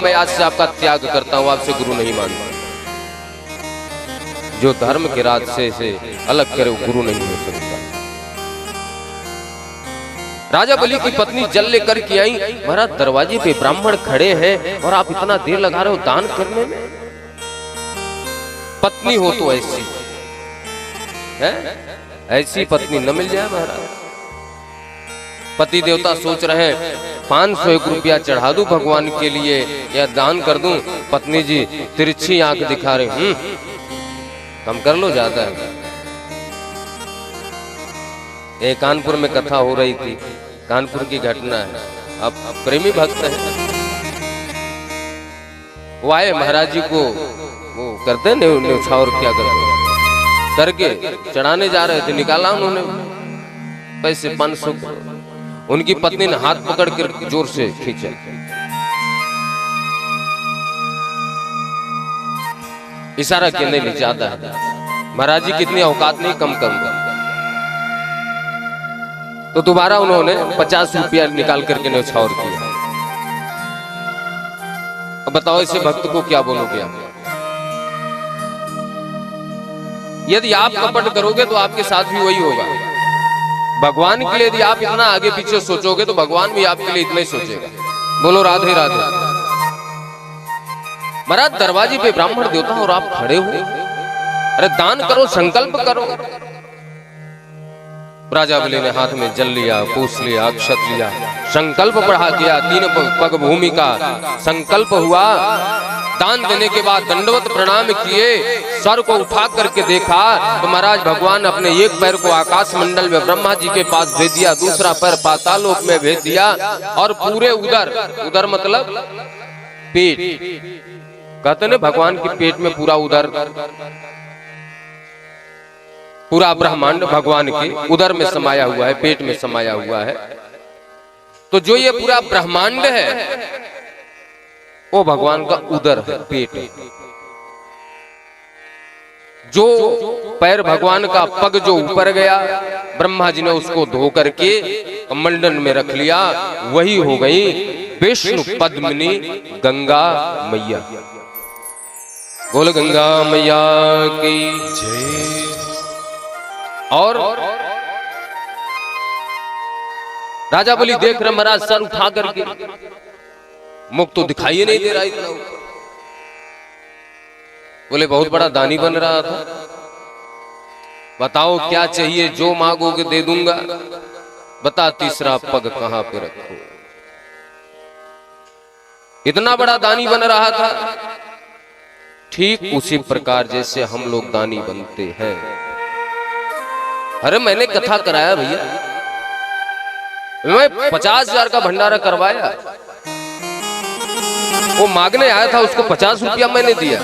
मैं आज से आपका त्याग करता हूं, आपसे गुरु नहीं मानता। जो धर्म के रास्ते से अलग करे वो गुरु नहीं हो सकता। राजा बलि की पत्नी जल लेकर के आई। महाराज दरवाजे पे ब्राह्मण खड़े हैं और आप इतना देर लगा रहे हो दान करने में। पत्नी हो तो ऐसी है, ऐसी पत्नी न मिल जाए महाराज। पति देवता सोच रहे हैं 501 रुपया चढ़ा दूं भगवान के लिए या दान कर दूं। पत्नी जी तिरछी आंख दिखा रहे, कम कर लो, ज्यादा है। एक कानपुर में कथा हो रही थी, कानपुर की घटना है। अब प्रेमी भक्त है, वो आए महाराज जी को, वो करते हैं न्यौछावर, क्या करके चढ़ाने जा रहे थे। निकाला उन्होंने पैसे 500। उनकी पत्नी ने हाथ पकड़ कर जोर से खींचा। इशारा किया, नहीं ज्यादा है महाराज जी, कितनी औकात नहीं, कम करूंगा। तो दोबारा उन्होंने 50 रुपया निकाल करके न्यौछावर किया। अब बताओ इसे भक्त को क्या बोलोगे आप? यदि आप कपट करोगे तो आपके साथ भी वही होगा। भगवान के लिए यदि आप इतना आगे पीछे सोचोगे तो भगवान भी आपके लिए इतना ही सोचेगा। बोलो राधे राधे। महाराज दरवाजे पे ब्राह्मण देवता और आप खड़े हो, अरे दान करो, संकल्प करो। राजा बलि ने हाथ में जल लिया, पूछ लिया, अक्षत लिया, संकल्प पढ़ा किया। 3 पग भूमि का संकल्प हुआ। दान देने के बाद दंडवत प्रणाम किए। सर को उठा करके देखा तो महाराज भगवान अपने एक पैर को आकाश मंडल में ब्रह्मा जी के पास भेज दिया, दूसरा पैर पातालोक में भेज दिया और पूरे उदर मतलब पेट, कहते ना भगवान के पेट में पूरा उदर, पूरा ब्रह्मांड भगवान के उदर में समाया हुआ है, पेट में समाया हुआ है। तो जो ये पूरा ब्रह्मांड है वो भगवान का उदर है, पेट है। जो पैर भगवान का पग जो ऊपर गया, ब्रह्मा जी ने उसको धो करके कमंडल में रख लिया, वही हो गई विष्णु पद्मिनी गंगा मैया। बोल गंगा मैया की जय। और राजा बलि देख रहे महाराज सर उठा करके, मुख तो दिखाई नहीं दे रहा इतना। बोले बहुत बड़ा दानी बन रहा था, बताओ क्या चाहिए, जो मांगोगे दे दूंगा, बता तीसरा पग कहां पे रखो। इतना बड़ा दानी बन रहा था। ठीक उसी प्रकार जैसे हम लोग दानी बनते हैं। अरे मैंने कथा कराया भैया, मैं 50,000 का भंडारा करवाया, वो मांगने आया था, उसको 50 रुपया मैंने दिया।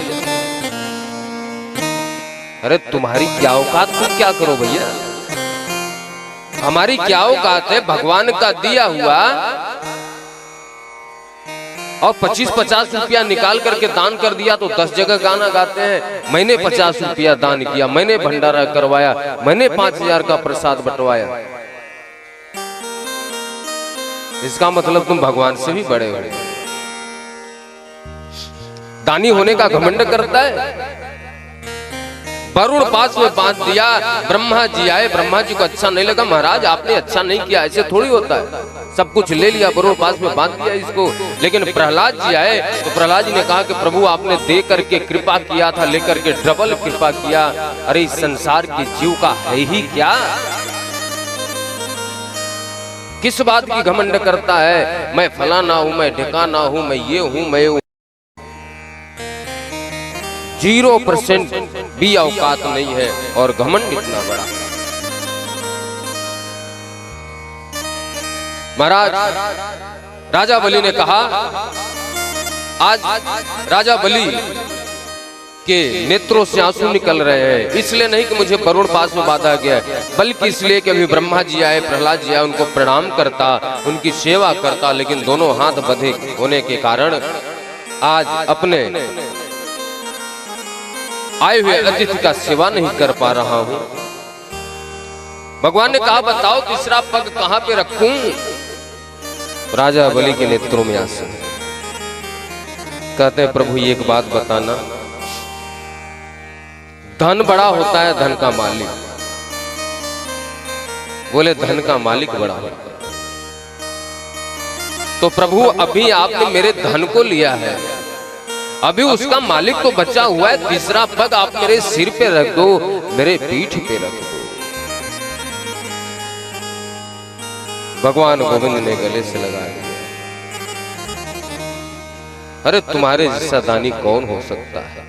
अरे तुम्हारी क्या औकात, तुम क्या करो भैया, हमारी क्या औकात है। भगवान का दिया हुआ और 25-50 रुपया निकाल करके दान कर दिया तो 10 जगह गाना गाते हैं। मैंने 50 रुपया दान किया, मैंने भंडारा करवाया, मैंने 5,000 का प्रसाद बंटवाया। इसका मतलब तुम भगवान से भी बड़े हो। दानी होने का घमंड करता है। वरुण पास में बांध दिया, ब्रह्मा जी आए, ब्रह्मा जी को अच्छा नहीं लगा, महाराज आपने अच्छा नहीं किया, ऐसे थोड़ी होता है। सब कुछ ले लिया, वरुण पास में बांध दिया इसको। लेकिन प्रहलाद जी आए तो प्रहलाद जी ने कहा कि प्रभु आपने दे करके कृपा किया था, लेकर के डबल कृपा किया। अरे इस संसार के जीव का है ही क्या, किस बात की घमंड करता है। मैं फलाना हूं, मैं ढिकाना हूं, मैं ये हूं, मैं 0% भी औकात नहीं है और घमंड इतना बड़ा। महाराज राजा बलि ने कहा, आज राजा बलि के नेत्रों से आंसू निकल रहे हैं, इसलिए नहीं कि मुझे वरुण पास में बांधा गया है, बल्कि इसलिए कि अभी ब्रह्मा जी आए, प्रहलाद जी आए, उनको प्रणाम करता, उनकी सेवा करता, लेकिन दोनों हाथ बंधे होने के कारण आज अपने आए हुए अतिथि का सेवा नहीं कर पा रहा हूं। भगवान ने कहा बताओ तीसरा पग कहां पे रखूं। राजा बलि के नेत्रों में आंसू। कहते हैं प्रभु एक बात बताना, धन बड़ा होता है धन का मालिक? बोले धन का मालिक बड़ा होता है। तो प्रभु अभी आपने मेरे धन को लिया है, अभी उसका मालिक तो बचा हुआ है, तीसरा पग आप मेरे सिर पे रख दो, मेरे पीठ पे रख दो। भगवान गोविंद ने गले से लगा दिया। अरे तुम्हारे जैसा दानी कौन हो सकता है?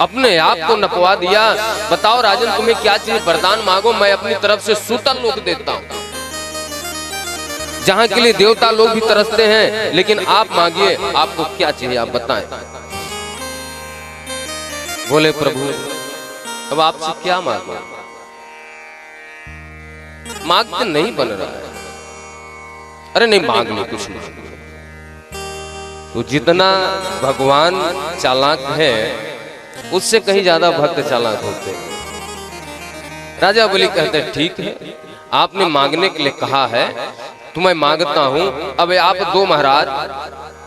अपने आप को नपवा दिया। बताओ राजन तुम्हें क्या चाहिए, वरदान मांगो, मैं अपनी तरफ से सूतल लोक देता हूं, जहां के लिए देवता लोग भी तरसते हैं। लेकिन आप मांगिए, आपको क्या चाहिए आप बताएं। बोले प्रभु अब आपसे क्या मांगो? मांगते नहीं बन रहा है। अरे नहीं मांग लो, कुछ नहीं। तो जितना भगवान चालाक है उससे कहीं ज्यादा भक्त चालाक होते हैं। राजा बलि कहते ठीक है, आपने मांगने के लिए कहा है तो मैं मांगता हूं। अब आप दो महाराज।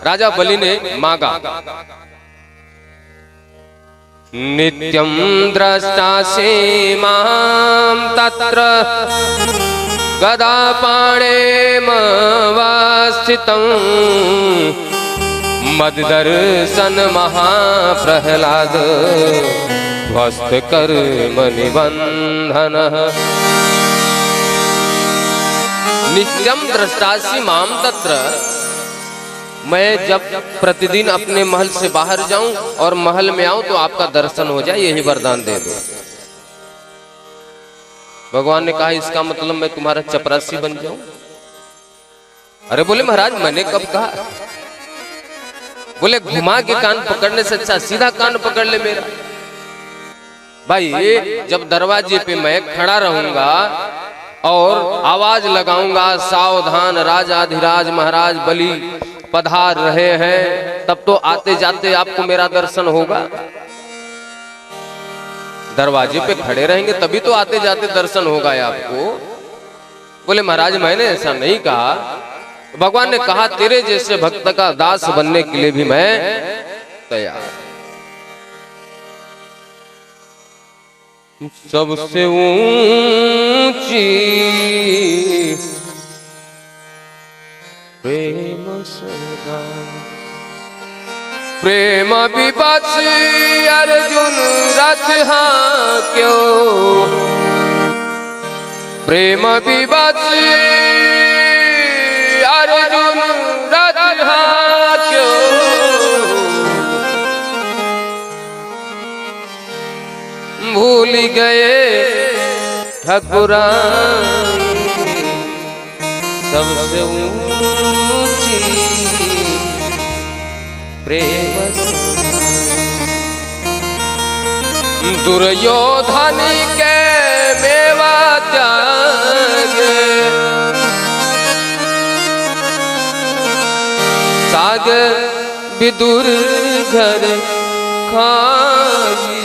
राजा बलि ने मांगा, नित्यं द्रष्टासि मां तत्र गदापाणेमवस्थितं मद्दर्शन महाप्रह्लाद ध्वस्त कर्म निबंधनः। नित्यं द्रष्टासि मां तत्र, मैं जब प्रतिदिन अपने महल से बाहर जाऊं और महल में आऊं तो आपका दर्शन हो जाए, यही वरदान दे दो। भगवान ने कहा इसका मतलब मैं तुम्हारा चपरासी बन जाऊं? अरे बोले महाराज मैंने कब कहा? बोले घुमा के कान पकड़ने से अच्छा सीधा कान पकड़ ले मेरा। भाई जब दरवाजे पे मैं खड़ा रहूंगा और आवाज लगाऊंगा सावधान राजाधिराज महाराज बलि पधार रहे हैं, तब तो आते जाते आपको मेरा दर्शन होगा। दरवाजे पे खड़े रहेंगे तभी तो आते जाते दर्शन होगा आपको। बोले महाराज मैंने ऐसा नहीं कहा। भगवान ने कहा तेरे जैसे भक्त का दास बनने के लिए भी मैं तैयार। सबसे ऊंची प्रेम सगा, प्रेम विपक्ष अर्जुन रथ क्यों, प्रेम विपक्ष अर्जुन रथ क्यों, भूल गए ठकुरान सबसे ऊंची प्रेम। दुर्योधन के मेवा त्याग, साग विदुर घर खाई,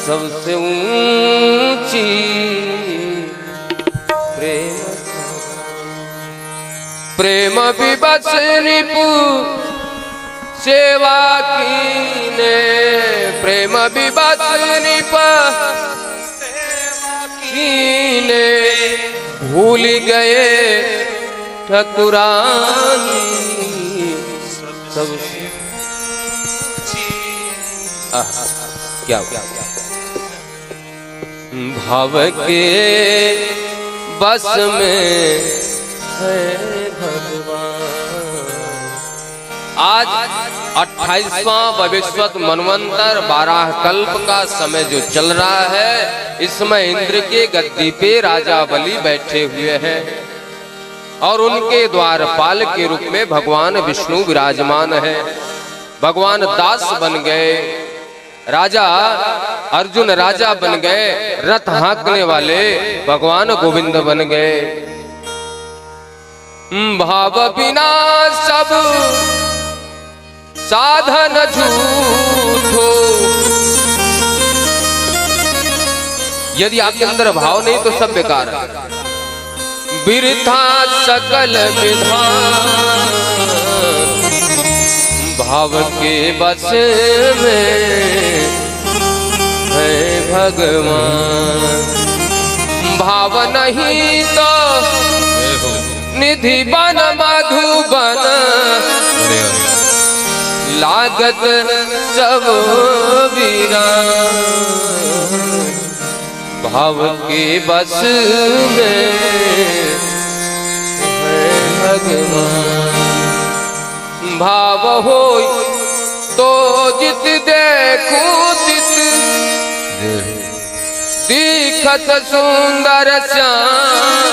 सबसे ऊंची प्रेम। प्रेम विवश रिपु सेवा कीने, प्रेम विवश रिप कीने, भूल गए ठकुरानी सबसे। क्या भाव के बस में है भगवान। आज 28वां भविष्यत मनवंतर 12 कल्प का समय जो चल रहा है, इसमें इंद्र के गद्दी पे राजा बलि बैठे हुए हैं और उनके द्वारपाल के रूप में भगवान विष्णु विराजमान है। भगवान दास बन गए, राजा अर्जुन राजा बन गए, रथ हाँकने वाले भगवान गोविंद बन गए। भाव बिना सब साधन झूठो, यदि आपके अंदर भाव नहीं तो सब बेकार है। बिरथा सकल विधान, भाव के बस में है भगवान। भाव नहीं तो निधि बन मधुबन, लागत सब वीरान। भाव के बस में है भगवान। भाव हो तो जित देखूं तित, दिखत सुंदर श्याम।